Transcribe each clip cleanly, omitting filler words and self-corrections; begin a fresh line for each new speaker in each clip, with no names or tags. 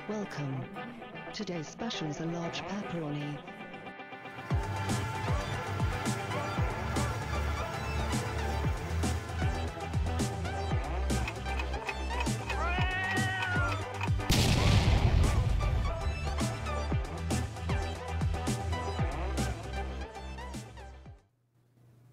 Welcome. Today's special is a large pepperoni.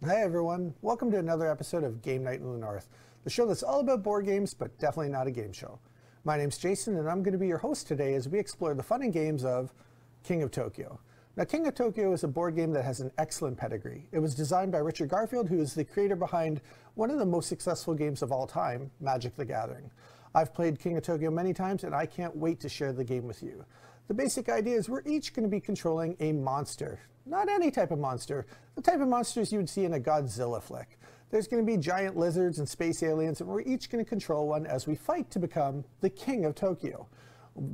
Hi everyone, welcome to another episode of Game Night in the North, the show that's all about board games, but definitely not a game show. My name's Jason, and I'm going to be your host today as we explore the fun and games of King of Tokyo. Now, King of Tokyo is a board game that has an excellent pedigree. It was designed by Richard Garfield, who is the creator behind one of the most successful games of all time, Magic the Gathering. I've played King of Tokyo many times, and I can't wait to share the game with you. The basic idea is we're each going to be controlling a monster. Not any type of monster, the type of monsters you would see in a Godzilla flick. There's going to be giant lizards and space aliens, and we're each going to control one as we fight to become the King of Tokyo.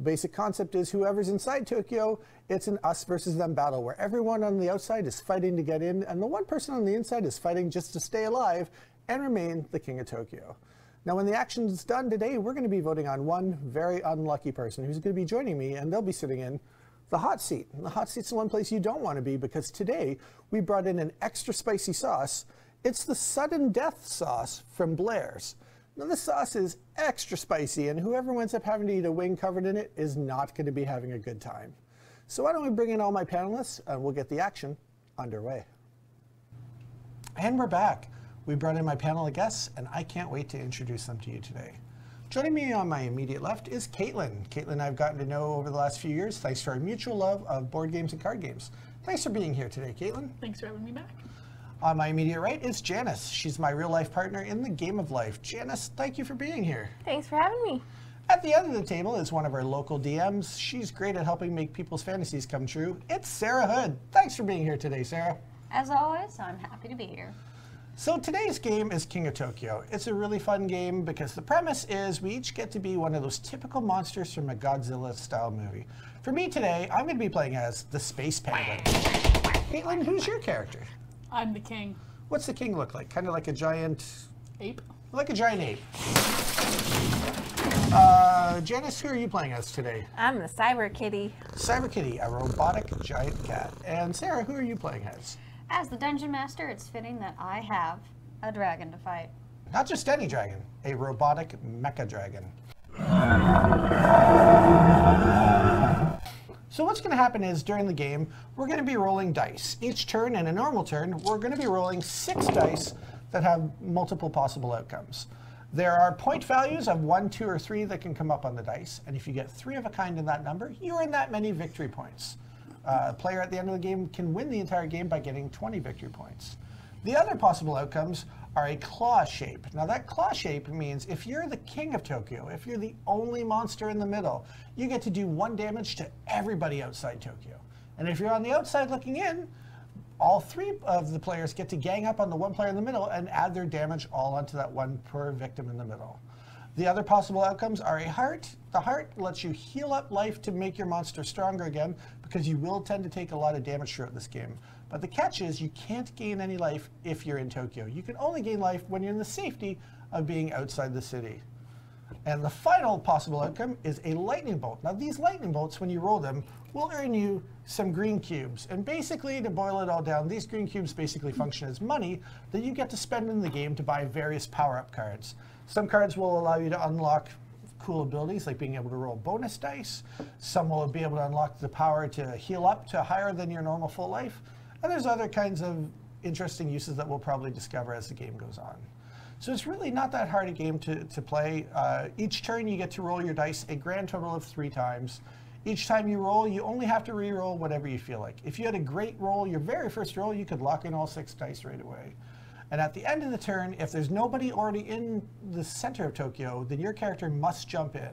Basic concept is whoever's inside Tokyo, it's an us versus them battle where everyone on the outside is fighting to get in, and the one person on the inside is fighting just to stay alive and remain the King of Tokyo. Now, when the action's done today, we're going to be voting on one very unlucky person who's going to be joining me, and they'll be sitting in the hot seat. And the hot seat's the one place you don't want to be, because today we brought in an extra spicy sauce. It's the sudden death sauce from Blair's. Now, this sauce is extra spicy, and whoever ends up having to eat a wing covered in it is not going to be having a good time. So why don't we bring in all my panelists, and we'll get the action underway. And we're back. We brought in my panel of guests, and I can't wait to introduce them to you today. Joining me on my immediate left is Caitlin. Caitlin I've gotten to know over the last few years thanks to our mutual love of board games and card games. Thanks for being here today, Caitlin.
Thanks for having me back.
On my immediate right is Janice. She's my real-life partner in the game of life. Janice, thank you for being here.
Thanks for having me.
At the end of the table is one of our local DMs. She's great at helping make people's fantasies come true. It's Sarah Hood. Thanks for being here today, Sarah.
As always, I'm happy to be here.
So today's game is King of Tokyo. It's a really fun game because the premise is we each get to be one of those typical monsters from a Godzilla-style movie. For me today, I'm going to be playing as the Space Penguin. Caitlin, who's your character?
I'm the king.
What's the king look like? Kind of like a giant...
Ape.
Like a giant ape. Janice, who are you playing as today?
I'm the Cyber Kitty.
Cyber Kitty, a robotic giant cat. And Sarah, who are you playing as?
As the Dungeon Master, it's fitting that I have a dragon to fight.
Not just any dragon, a robotic mecha dragon. So what's going to happen is during the game, we're going to be rolling dice. Each turn, in a normal turn, we're going to be rolling 6 dice that have multiple possible outcomes. There are point values of 1, 2, or 3 that can come up on the dice, and if you get 3 of a kind in that number, you earn that many victory points. A player at the end of the game can win the entire game by getting 20 victory points. The other possible outcomes are a claw shape. Now that claw shape means if you're the King of Tokyo, if you're the only monster in the middle, you get to do 1 damage to everybody outside Tokyo. And if you're on the outside looking in, all 3 of the players get to gang up on the 1 player in the middle and add their damage all onto that 1 per victim in the middle. The other possible outcomes are a heart. The heart lets you heal up life to make your monster stronger again, because you will tend to take a lot of damage throughout this game. But the catch is you can't gain any life if you're in Tokyo. You can only gain life when you're in the safety of being outside the city. And the final possible outcome is a lightning bolt. Now these lightning bolts, when you roll them, will earn you some green cubes. And basically, to boil it all down, these green cubes basically function as money that you get to spend in the game to buy various power-up cards. Some cards will allow you to unlock cool abilities, like being able to roll bonus dice. Some will be able to unlock the power to heal up to higher than your normal full life. And there's other kinds of interesting uses that we'll probably discover as the game goes on. So it's really not that hard a game to play. Each turn you get to roll your dice a grand total of 3 times. Each time you roll, you only have to re-roll whatever you feel like. If you had a great roll, your very first roll, you could lock in all 6 dice right away. And at the end of the turn, if there's nobody already in the center of Tokyo, then your character must jump in.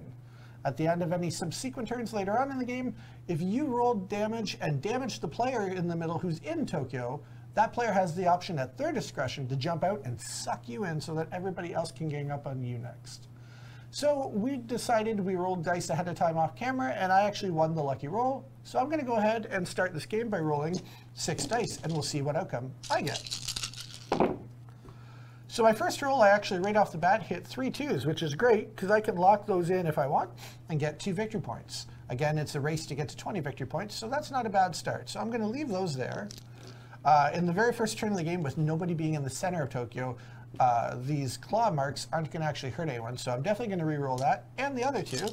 At the end of any subsequent turns later on in the game, if you rolled damage and damaged the player in the middle who's in Tokyo, that player has the option at their discretion to jump out and suck you in so that everybody else can gang up on you next. So we decided we rolled dice ahead of time off camera, and I actually won the lucky roll. So I'm going to go ahead and start this game by rolling 6 dice, and we'll see what outcome I get. So my first roll, I actually right off the bat hit 3 2s, which is great because I can lock those in if I want and get 2 victory points. Again, it's a race to get to 20 victory points, so that's not a bad start. So I'm going to leave those there. In the very first turn of the game, with nobody being in the center of Tokyo, these claw marks aren't going to actually hurt anyone, so I'm definitely going to re-roll that. And the other two.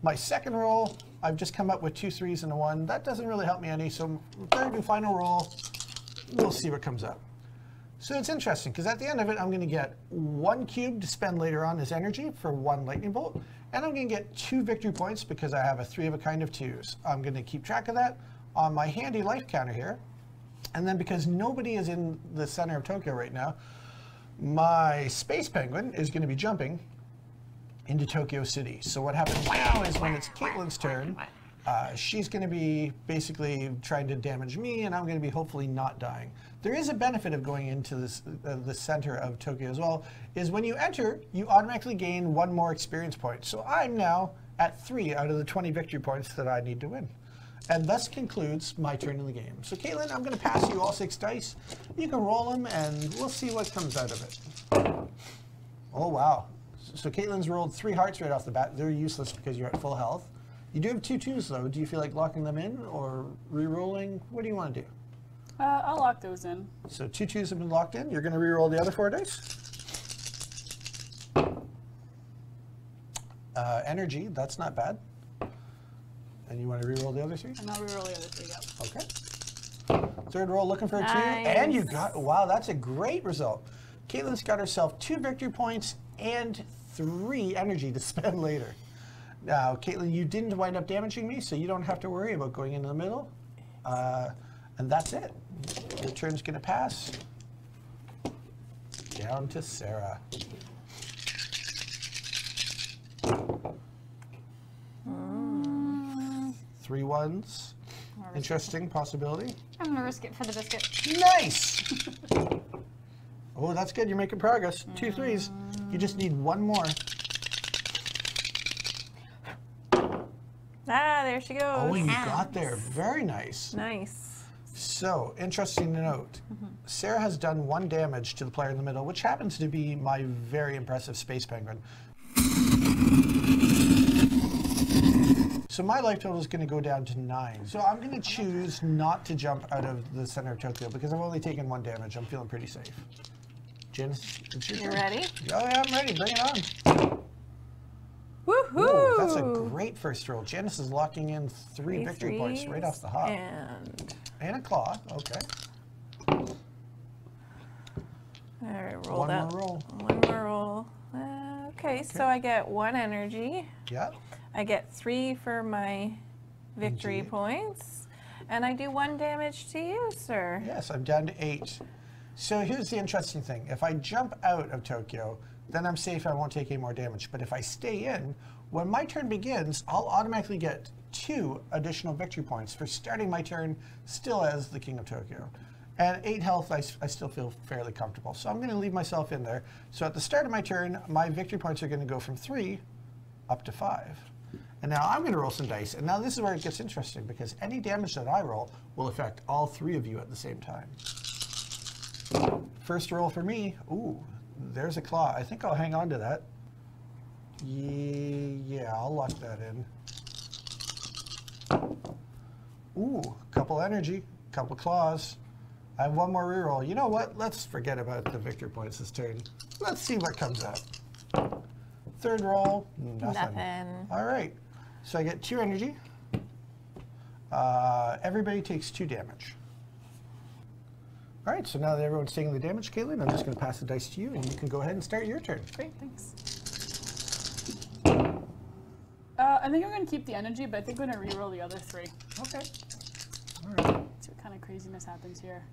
My second roll, I've just come up with 2 3s and a 1. That doesn't really help me any, so third and final roll, we'll see what comes up. So it's interesting, because at the end of it, I'm going to get 1 cube to spend later on as energy for 1 lightning bolt, and I'm going to get 2 victory points because I have a 3 of a kind of 2s. I'm going to keep track of that on my handy life counter here. And then because nobody is in the center of Tokyo right now, my space penguin is going to be jumping into Tokyo City. So what happens now is when it's Caitlin's turn, she's going to be basically trying to damage me, and I'm going to be hopefully not dying. There is a benefit of going into this, the center of Tokyo as well, is when you enter, you automatically gain 1 more experience point. So I'm now at 3 out of the 20 victory points that I need to win. And thus concludes my turn in the game. So Caitlin, I'm going to pass you all 6 dice. You can roll them, and we'll see what comes out of it. Oh, wow. So Caitlin's rolled 3 hearts right off the bat. They're useless because you're at full health. You do have 2 2s, though. Do you feel like locking them in or re-rolling? What do you want to do?
I'll lock those in.
So 2 2s have been locked in. You're going to re-roll the other 4 dice. Energy, that's not bad. And you want to re-roll the other 3?
And I'll reroll the other 3, yep.
Okay. Third roll, looking for a 2. And you got, wow, that's a great result. Caitlin's got herself 2 victory points and 3 energy to spend later. Now, Caitlin, you didn't wind up damaging me, so you don't have to worry about going into the middle. And that's it. Your turn's going to pass. Down to Sarah. Three 1s. Interesting possibility.
I'm going to risk it for the biscuit.
Nice! Oh, that's good. You're making progress. 2 3s. You just need 1 more.
Ah, there she goes.
Oh, you got there. Very nice.
Nice.
So, interesting to note, Sarah has done 1 damage to the player in the middle, which happens to be my very impressive space penguin. So my life total is going to go down to 9. So I'm going to choose not to jump out of the center of Tokyo because I've only taken 1 damage. I'm feeling pretty safe. Janice, it's your turn.
You ready?
Oh yeah, I'm ready. Bring it on.
Woohoo!
Ooh, that's a great first roll. Janice is locking in 3 victory points right off the hop. And a claw. Okay.
All right, roll
1
that.
more roll.
1 more roll. Okay, so I get 1 energy.
Yeah.
I get 3 for my victory
Energy.
points. And I do 1 damage to you, sir.
Yes, I'm down to 8. So here's the interesting thing. If I jump out of Tokyo, then I'm safe. I won't take any more damage. But if I stay in, when my turn begins, I'll automatically get 2 additional victory points for starting my turn still as the King of Tokyo. And 8 health, I still feel fairly comfortable. So I'm going to leave myself in there. So at the start of my turn, my victory points are going to go from 3 up to 5. And now I'm going to roll some dice. And now this is where it gets interesting, because any damage that I roll will affect all 3 of you at the same time. First roll for me. Ooh, there's a claw. I think I'll hang on to that. Yeah, I'll lock that in. Ooh, couple energy, couple claws. I have 1 more reroll. You know what? Let's forget about the victory points this turn. Let's see what comes up. Third roll, nothing. All right, so I get 2 energy. Everybody takes 2 damage. All right, so now that everyone's taking the damage, Caitlin, I'm just going to pass the dice to you, and you can go ahead and start your turn.
Great, thanks. I think I'm going to keep the energy, but I think I'm going to reroll the other 3.
Okay. All right.
See what kind of craziness happens here.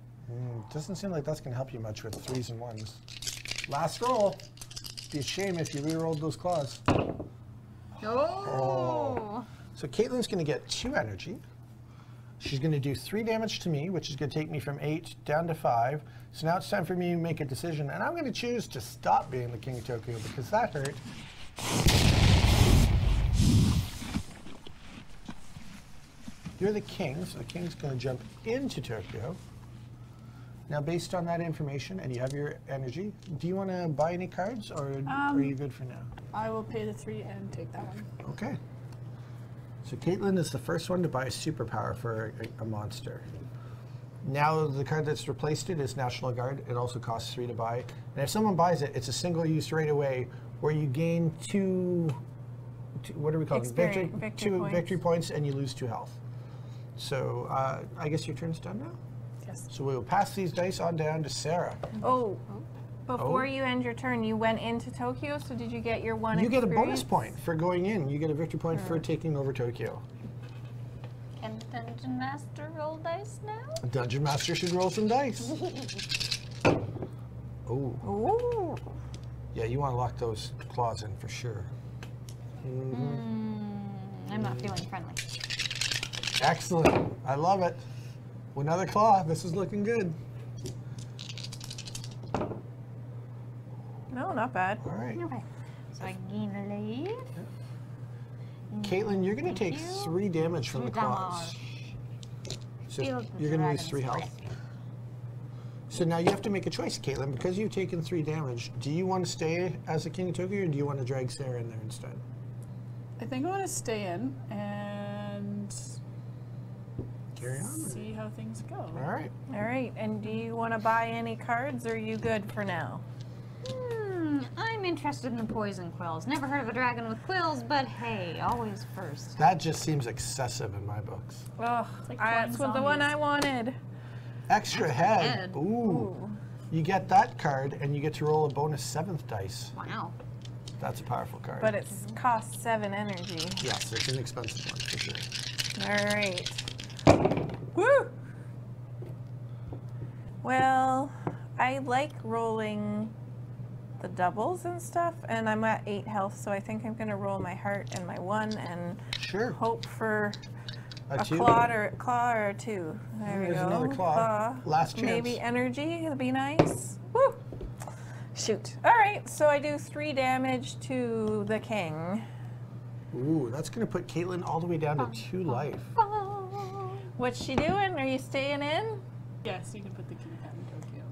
Doesn't seem like that's going to help you much with 3s and 1s. Last roll. It'd be a shame if you rerolled those claws.
Oh!
So Caitlin's going to get 2 energy. She's going to do 3 damage to me, which is going to take me from 8 down to 5. So now it's time for me to make a decision, and I'm going to choose to stop being the King of Tokyo because that hurt. You're the king, so the king's going to jump into Tokyo. Now, based on that information, and you have your energy, do you want to buy any cards, or are you good for now?
I will pay the 3 and take that one.
Okay. So Caitlin is the first one to buy a superpower for a monster. Now the card that's replaced it is National Guard. It also costs 3 to buy. And if someone buys it, it's a single use right away where you gain two what do we call them? Victory points, and you lose 2 health. So I guess your turn's done now?
Yes.
So we will pass these dice on down to Sarah.
Oh, before you end your turn, you went into Tokyo, so did you get your one
You get a
experience?
bonus point for going in. You get a victory point for taking over Tokyo.
Can Dungeon Master roll dice now?
Dungeon Master should roll some dice. Oh.
Ooh.
Yeah, you want to lock those claws in for sure.
I'm not feeling friendly.
Excellent. I love it. Another claw. This is looking good.
No, not bad.
All right.
Okay. So I gain a leave.
Caitlin, you're going to take
you.
3 damage from the claws. So
Feel the
you're going to lose
dragon's
3 health.
breath.
So now you have to make a choice, Caitlin. Because you've taken 3 damage, do you want to stay as the King of Tokyo, or do you want to drag Sarah in there instead?
I think I want to stay in and
Carry on.
see how things go.
All right.
All right, and do you want to buy any cards, or are you good for now?
I'm interested in the poison quills. Never heard of a dragon with quills, but hey, always first.
That just seems excessive in my books.
Oh,
like
that's
flying
what the one
zombies.
I wanted.
Extra head.
head.
Ooh. You get that card, and you get to roll a bonus 7th dice.
Wow.
That's a powerful card.
But it's cost 7 energy.
Yes, it's an expensive one for sure.
All right. Woo! Well, I like rolling the doubles and stuff, and I'm at 8 health, so I think I'm going to roll my heart and my 1 and
Sure.
hope for a
2.
claw or a 2. There we
There's
go.
another claw. Last chance.
Maybe energy would be nice. Woo! Shoot. All right, so I do 3 damage to the king.
Ooh, that's going to put Caitlin all the way down to 2 life.
What's she doing? Are you staying in?
Yes, you can put the king hat in Tokyo.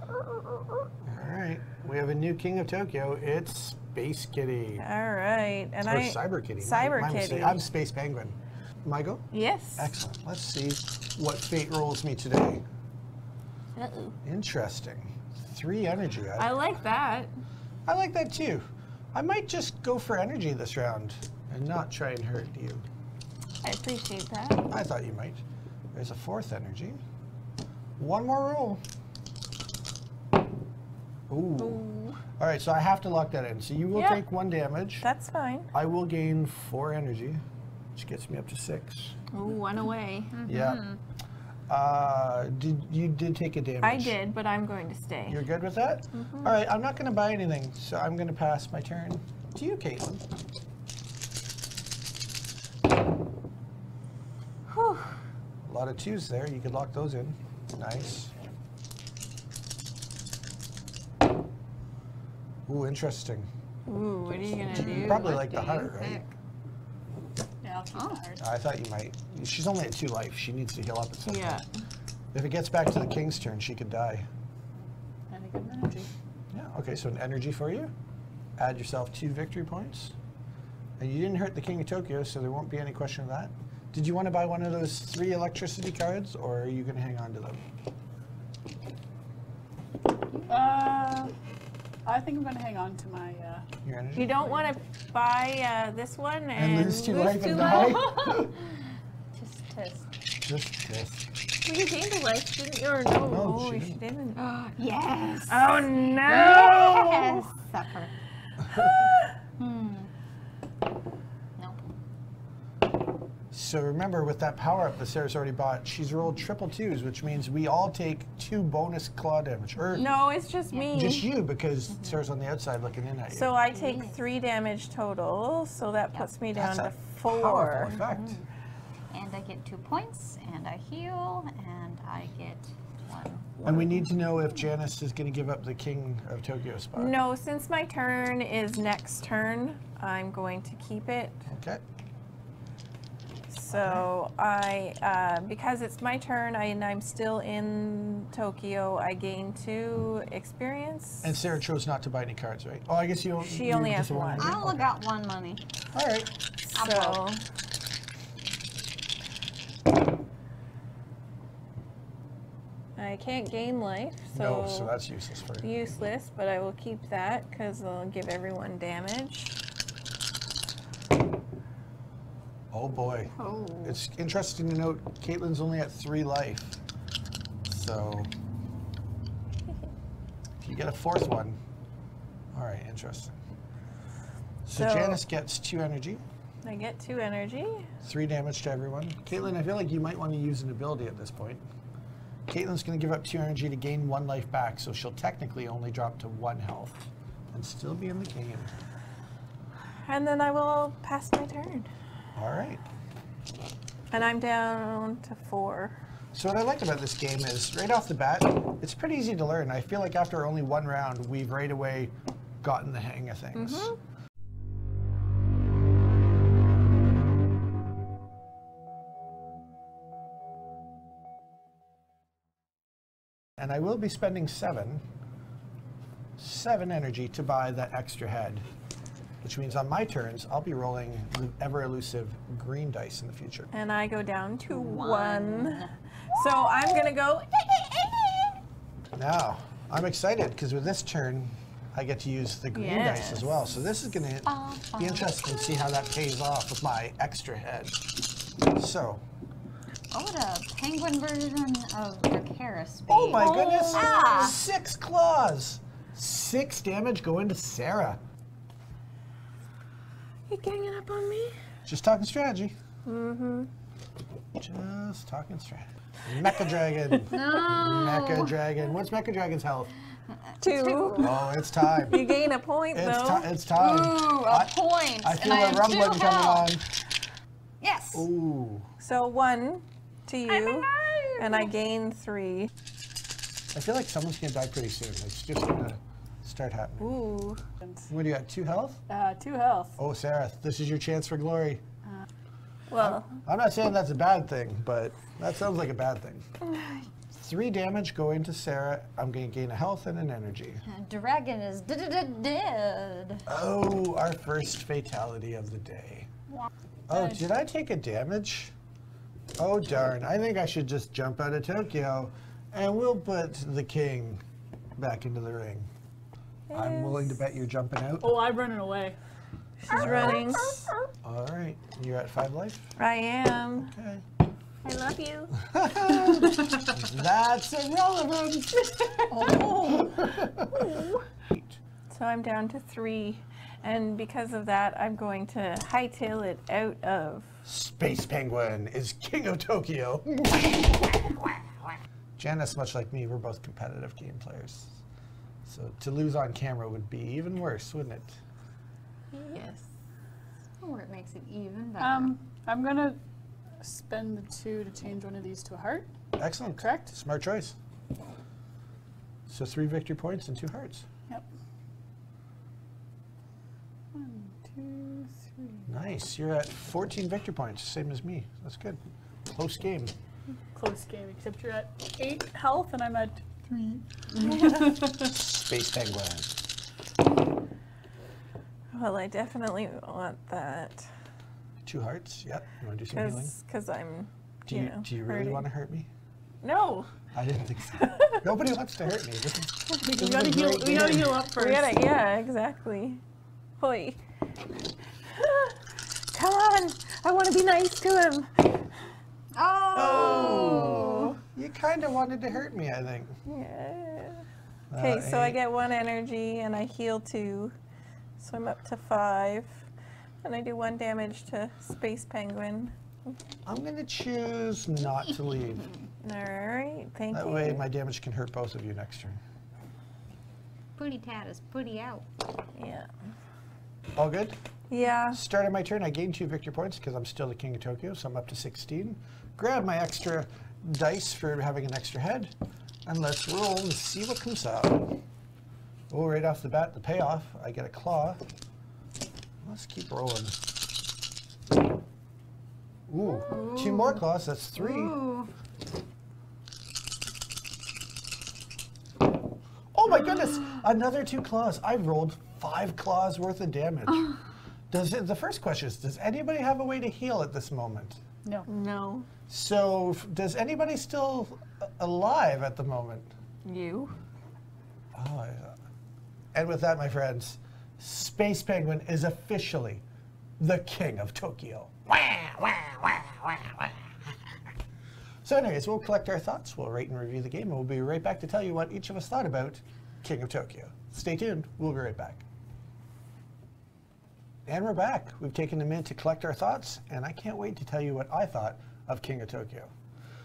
All right. We have a new King of Tokyo. It's Space Kitty.
All right, and
Or
I
Cyber Kitty.
Cyber
My mistake.
Kitty.
I'm Space Penguin. My go?
Yes.
Excellent. Let's see what fate rolls me today.
Uh-oh.
Interesting. 3 energy.
I like that.
I like that too. I might just go for energy this round and not try and hurt you.
I appreciate that.
I thought you might. There's a 4th energy. 1 more roll. Ooh. All right, so I have to lock that in. So you will
Yeah.
take 1 damage.
That's fine.
I will gain 4 energy, which gets me up to 6.
Ooh, 1 away.
Yeah. You did take a damage?
I did, but I'm going to stay.
You're good with that? All right, I'm not going to buy anything, so I'm going to pass my turn to you, Caitlin.
Whew.
A lot of 2s there. You could lock those in. Nice. Ooh, interesting.
Ooh, what are you going to
You
do?
probably
What
like the
do you
heart, right?
pick?
Yeah, I'll keep the heart.
I thought you might. She's only at 2 life. She needs to heal up at some
Yeah.
point. If it gets back to the king's turn, she could die.
And I give him energy.
Yeah, okay, so an energy for you. Add yourself 2 victory points. And you didn't hurt the King of Tokyo, so there won't be any question of that. Did you want to buy one of those 3 electricity cards, or are you going to hang on to them?
I think I'm going to hang on to my.
Your energy?
You don't want to buy this one
And lose 2 life and
life?
die?
Just test.
Just kiss.
Well, you gained a life, didn't you? Or no?
No, she
she didn't.
Yes.
Oh, no!
Yes. Suffer. Nope.
So remember, with that power-up that Sarah's already bought, she's rolled triple 2s, which means we all take 2 bonus claw damage. Or
No, it's just me.
just you, because Sarah's on the outside looking in at you.
So I take 3 damage total, so that puts me down
That's
to
a
4.
powerful effect.
And I get 2 points, and I heal, and I get 1.
And we need to know if Janice is going to give up the King of Tokyo spot.
No, since my turn is next turn, I'm going to keep it.
Okay.
So I, because it's my turn and I'm still in Tokyo, I gain 2 experience.
And Sarah chose not to buy any cards, right? Oh, I guess you don't.
She
you
only
just
has
want
one.
to-
I only got 1 money.
All right.
So I can't gain life, so,
No, so that's useless for you.
useless, but I will keep that because I'll give everyone damage.
Oh boy.
Oh.
It's interesting to note Caitlin's only at 3 life. So if you get a 4th one, all right, interesting. So
So-
Janice gets 2 energy,
I get 2 energy.
3 damage to everyone. Caitlin, I feel like you might want to use an ability at this point. Caitlin's going to give up 2 energy to gain 1 life back, so she'll technically only drop to 1 health and still be in the game.
And then I will pass my turn.
All right.
And I'm down to 4.
So what I like about this game is, right off the bat, it's pretty easy to learn. I feel like after only 1 round, we've right away gotten the hang of things. And I will be spending 7 energy to buy that extra head, which means on my turns, I'll be rolling the ever elusive green dice in the future.
And I go down to 1. So I'm going to go.
Now, I'm excited because with this turn, I get to use the green dice as well. So this is going to be interesting to see how that pays off with my extra head. So,
Oh, what a penguin version of the Karis.
oh my goodness,
Ah.
6 claws. 6 damage going to Sarah.
You ganging up on me?
Just talking strategy. Just talking strategy. Mecha Dragon.
No.
Mecha Dragon. What's Mecha Dragon's health?
2.
Oh, it's time.
You gain a point,
It's,
though.
it's time.
Ooh, a point.
I feel
and
a
I have
rumbling
2
coming on.
health. Yes.
Ooh.
So 1 to you, and I gain 3.
I feel like someone's going to die pretty soon. It's just going to start happening.
Ooh.
What do you got? 2 health?
2 health.
Oh, Sarah, this is your chance for glory.
Well,
I'm not saying that's a bad thing, but that sounds like a bad thing. 3 damage going to Sarah. I'm going to gain a health and an energy.
Dragon is dead.
Oh, our first fatality of the day. Oh, did I take a damage? Oh, darn. I think I should just jump out of Tokyo, and we'll put the king back into the ring. I'm willing to bet you're jumping out.
Oh, I'm running away.
she's running.
All right. You're at 5 life?
I am.
Okay.
I love you.
That's irrelevant.
So I'm down to 3, and because of that, I'm going to hightail it out of.
Space Penguin is king of Tokyo. Janice, much like me, we're both competitive game players. So to lose on camera would be even worse, wouldn't it?
Yes.
Or it makes it even better.
I'm gonna spend the 2 to change one of these to a heart.
Excellent.
Correct.
Smart choice. So 3 victory points and 2 hearts.
Yep. 1, 2, 3.
Nice. You're at 14 victory points, same as me. That's good. Close game.
Close game, except you're at 8 health and I'm at 3.
Space Penguin.
Well, I definitely want that
2 hearts. Yep. You want to do some healing?
because I'm.
Do
you
you,
know,
do you really
hurting.
want to hurt me?
No.
I didn't think so. Nobody wants to hurt me. This is
We gotta
a
heal.
great
We gotta
game.
heal up first.
We gotta, yeah, exactly. Hoi. Come on. I want to be nice to him.
Oh! You kind of wanted to hurt me, I think.
Yeah. Okay, so I get 1 energy and I heal 2. So I'm up to 5. And I do 1 damage to Space Penguin.
I'm going to choose not to leave.
Alright, thank
That
you.
way my damage can hurt both of you next turn.
Putty tat is putty out.
Yeah.
All good?
Yeah.
Start of my turn, I gain 2 victory points because I'm still the king of Tokyo, so I'm up to 16. Grab my extra dice for having an extra head, and let's roll and see what comes out. Oh, right off the bat, the payoff, I get a claw. Let's keep rolling. Ooh, 2 more claws, that's 3.
Ooh.
Oh my goodness, another 2 claws. I rolled 5 claws worth of damage. The first question is, does anybody have a way to heal at this moment?
No.
No.
So, does anybody still alive at the moment?
You?
Oh, yeah. And with that, my friends, Space Penguin is officially the king of Tokyo. So anyways, we'll collect our thoughts, we'll rate and review the game, and we'll be right back to tell you what each of us thought about King of Tokyo. Stay tuned, we'll be right back. And we're back. We've taken a minute to collect our thoughts, and I can't wait to tell you what I thought of King of Tokyo.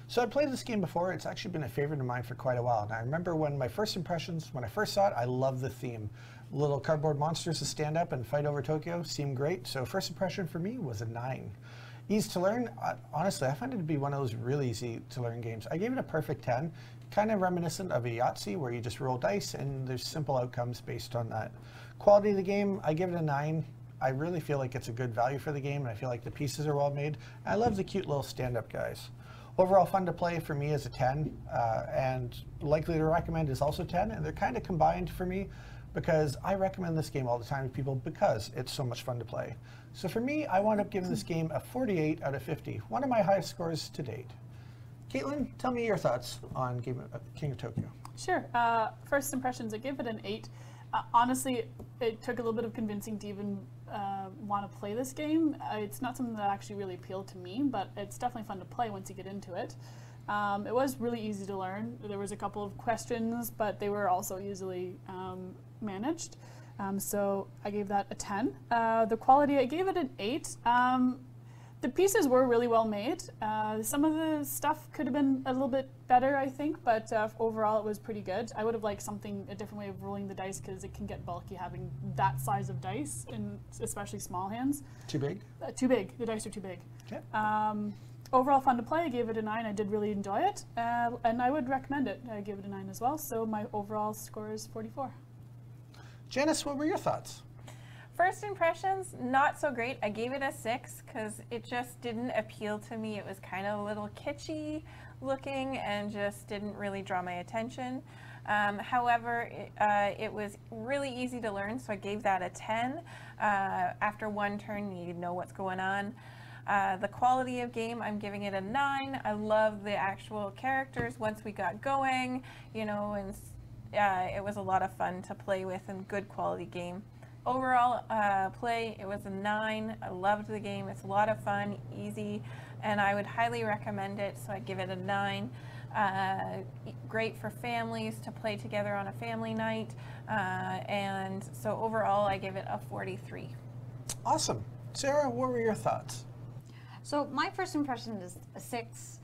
So I played this game before. It's actually been a favorite of mine for quite a while. And I remember when my first impressions, when I first saw it, I loved the theme. Little cardboard monsters to stand up and fight over Tokyo seemed great. So first impression for me was a 9. Easy to learn, honestly, I find it to be one of those really easy to learn games. I gave it a perfect 10, kind of reminiscent of a Yahtzee where you just roll dice and there's simple outcomes based on that. Quality of the game, I give it a 9. I really feel like it's a good value for the game, and I feel like the pieces are well made. I love the cute little stand-up guys. Overall fun to play for me is a 10, and likely to recommend is also 10, and they're kind of combined for me because I recommend this game all the time to people because it's so much fun to play. So for me, I wound up giving this game a 48 out of 50, one of my highest scores to date. Caitlin, tell me your thoughts on King of Tokyo.
Sure. First impressions, I give it an 8. Honestly, it took a little bit of convincing to even want to play this game. It's not something that actually really appealed to me, but it's definitely fun to play once you get into it. It was really easy to learn. There was a couple of questions, but they were also easily managed. So I gave that a 10. The quality, I gave it an 8. The pieces were really well made. Some of the stuff could have been a little bit better, I think, but overall it was pretty good. I would have liked a different way of rolling the dice because it can get bulky having that size of dice, and especially small hands.
Too big?
Too big. The dice are too big.
Okay.
Overall fun to play. I gave it a 9. I did really enjoy it, and I would recommend it. I gave it a 9 as well, so my overall score is 44.
Janice, what were your thoughts?
First impressions, not so great. I gave it a 6 because it just didn't appeal to me. It was kind of a little kitschy looking and just didn't really draw my attention. However, it was really easy to learn, so I gave that a 10. After one turn, you know what's going on. The quality of game, I'm giving it a 9. I love the actual characters once we got going, you know, and it was a lot of fun to play with and good quality game. Overall play, it was a 9. I loved the game. It's a lot of fun, easy, and I would highly recommend it, so I'd give it a 9. Great for families to play together on a family night, and so overall I give it a 43.
Awesome. Sarah, what were your thoughts?
So my first impression is a 6.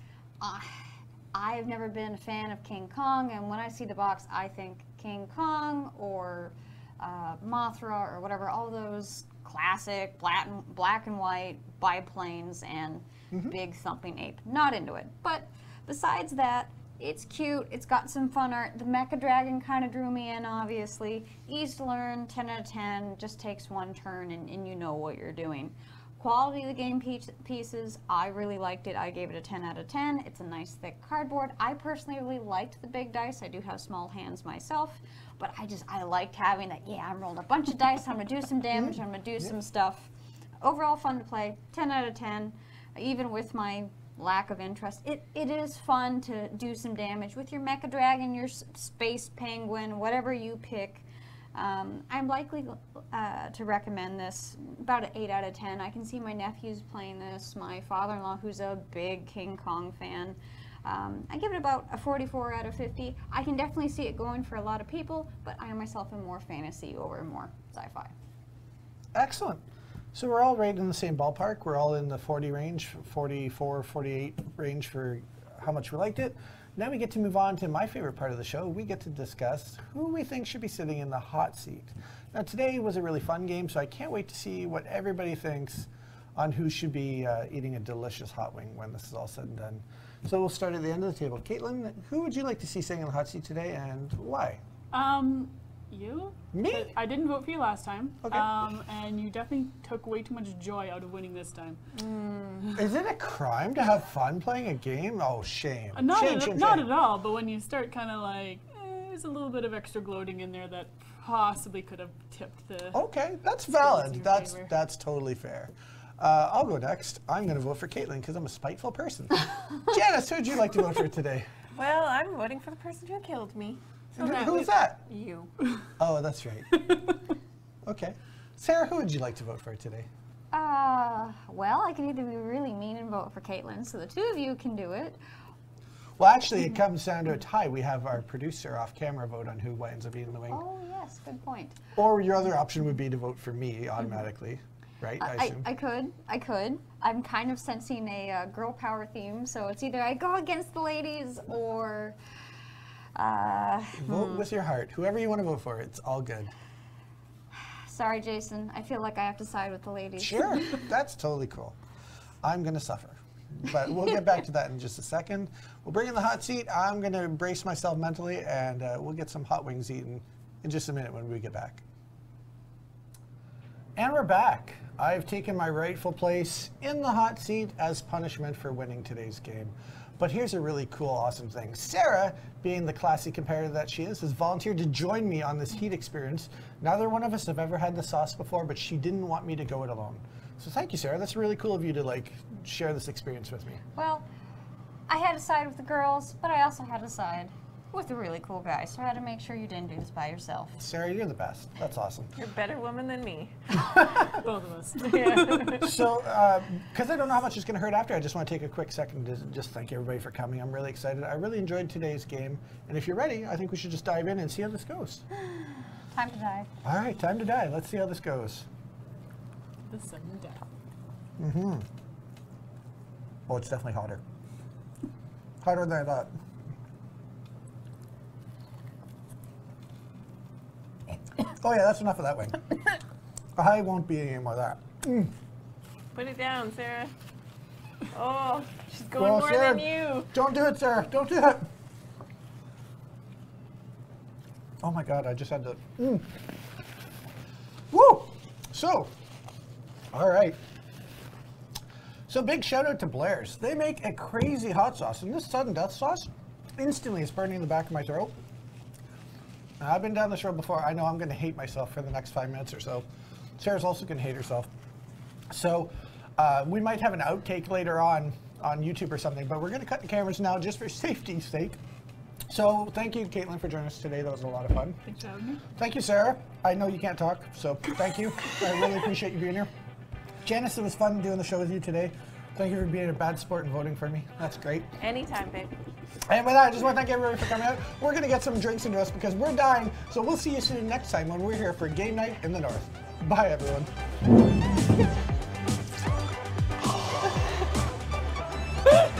I've never been a fan of King Kong, and when I see the box, I think King Kong or Mothra or whatever, all those classic black and white biplanes and big thumping ape. Not into it. But besides that, it's cute. It's got some fun art. The Mecha Dragon kind of drew me in, obviously. Easy to learn, 10 out of 10. Just takes one turn and you know what you're doing. Quality of the game pieces, I really liked it. I gave it a 10 out of 10. It's a nice thick cardboard. I personally really liked the big dice. I do have small hands myself, but I liked having that, yeah, I'm rolling a bunch of dice, I'm gonna do some damage, I'm gonna do some stuff. Overall fun to play, 10 out of 10. Even with my lack of interest, it is fun to do some damage with your Mecha Dragon, your Space Penguin, whatever you pick. I'm likely to recommend this, about an 8 out of 10. I can see my nephews playing this, my father-in-law who's a big King Kong fan. I give it about a 44 out of 50. I can definitely see it going for a lot of people, but I myself am more fantasy over more sci-fi.
Excellent. So we're all right in the same ballpark. We're all in the 40 range, 44, 48 range for how much we liked it. Now we get to move on to my favorite part of the show. We get to discuss who we think should be sitting in the hot seat. Now today was a really fun game, so I can't wait to see what everybody thinks on who should be eating a delicious hot wing when this is all said and done. So we'll start at the end of the table. Caitlin, who would you like to see sitting in the hot seat today and why?
You?
Me?
I didn't vote for you last time.
Okay.
And you definitely took way too much joy out of winning this time.
Is it a crime to have fun playing a game? Oh, shame.
Not
Shame.
at all, but when you start kind of like, there's a little bit of extra gloating in there that possibly could have tipped the...
Okay, that's
Scales in
valid.
your
That's
favor.
that's totally fair. I'll go next. I'm going to vote for Caitlin because I'm a spiteful person. Janice, who would you like to vote for today?
Well, I'm voting for the person who killed me.
Who's that?
You.
Oh, that's right. Okay. Sarah, who would you like to vote for today?
Well, I can either be really mean and vote for Caitlin, so the two of you can do it.
Well, actually, it comes down to a tie. We have our producer off camera vote on who ends up being the wing.
Oh, yes, good point.
Or your other option would be to vote for me automatically, right? I assume.
I could. I'm kind of sensing a girl power theme, so it's either I go against the ladies or...
Vote with your heart. Whoever you want to vote for, it's all good.
Sorry, Jason. I feel like I have to side with the ladies.
Sure, that's totally cool. I'm going to suffer. But we'll get back to that in just a second. We'll bring in the hot seat. I'm going to brace myself mentally, and we'll get some hot wings eaten in just a minute when we get back. And we're back. I've taken my rightful place in the hot seat as punishment for winning today's game. But here's a really cool, awesome thing. Sarah, being the classy competitor that she is, has volunteered to join me on this heat experience. Neither one of us have ever had the sauce before, but she didn't want me to go it alone. So thank you, Sarah. That's really cool of you to like share this experience with me.
Well, I had to side with the girls, but I also had to side with a really cool guy, so I had to make sure you didn't do this by yourself.
Sarah, you're the best. That's awesome.
You're a better woman than me.
Both of us.
So, because I don't know how much it's going to hurt after, I just want to take a quick second to just thank everybody for coming. I'm really excited. I really enjoyed today's game. And if you're ready, I think we should just dive in and see how this goes.
Time to die.
All right, time to die. Let's see how this goes.
The sudden death.
Mm-hmm. Oh, it's definitely hotter. Hotter than I thought. Oh yeah, that's enough of that wing. I won't be eating any more of that.
Put it down, Sarah. Oh, she's going
Well,
more
Sarah,
than you.
Don't do it, Sarah. Don't do it. Oh my God, I just had to. Woo! So, all right. So big shout out to Blair's. They make a crazy hot sauce, and this sudden death sauce instantly is burning the back of my throat. Now, I've been down this road before. I know I'm going to hate myself for the next 5 minutes or so. Sarah's also going to hate herself. So we might have an outtake later on YouTube or something, but we're going to cut the cameras now just for safety's sake. So thank you, Caitlin, for joining us today. That was a lot of fun.
Thanks for having me.
Thank you, Sarah. I know you can't talk, so thank you. I really appreciate you being here. Janice, it was fun doing the show with you today. Thank you for being a bad sport and voting for me. That's great.
Anytime, babe.
And with that, I just want to thank everybody for coming out. We're going to get some drinks into us because we're dying. So we'll see you soon next time when we're here for Game Night in the North. Bye, everyone.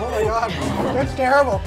Oh my God, that's terrible.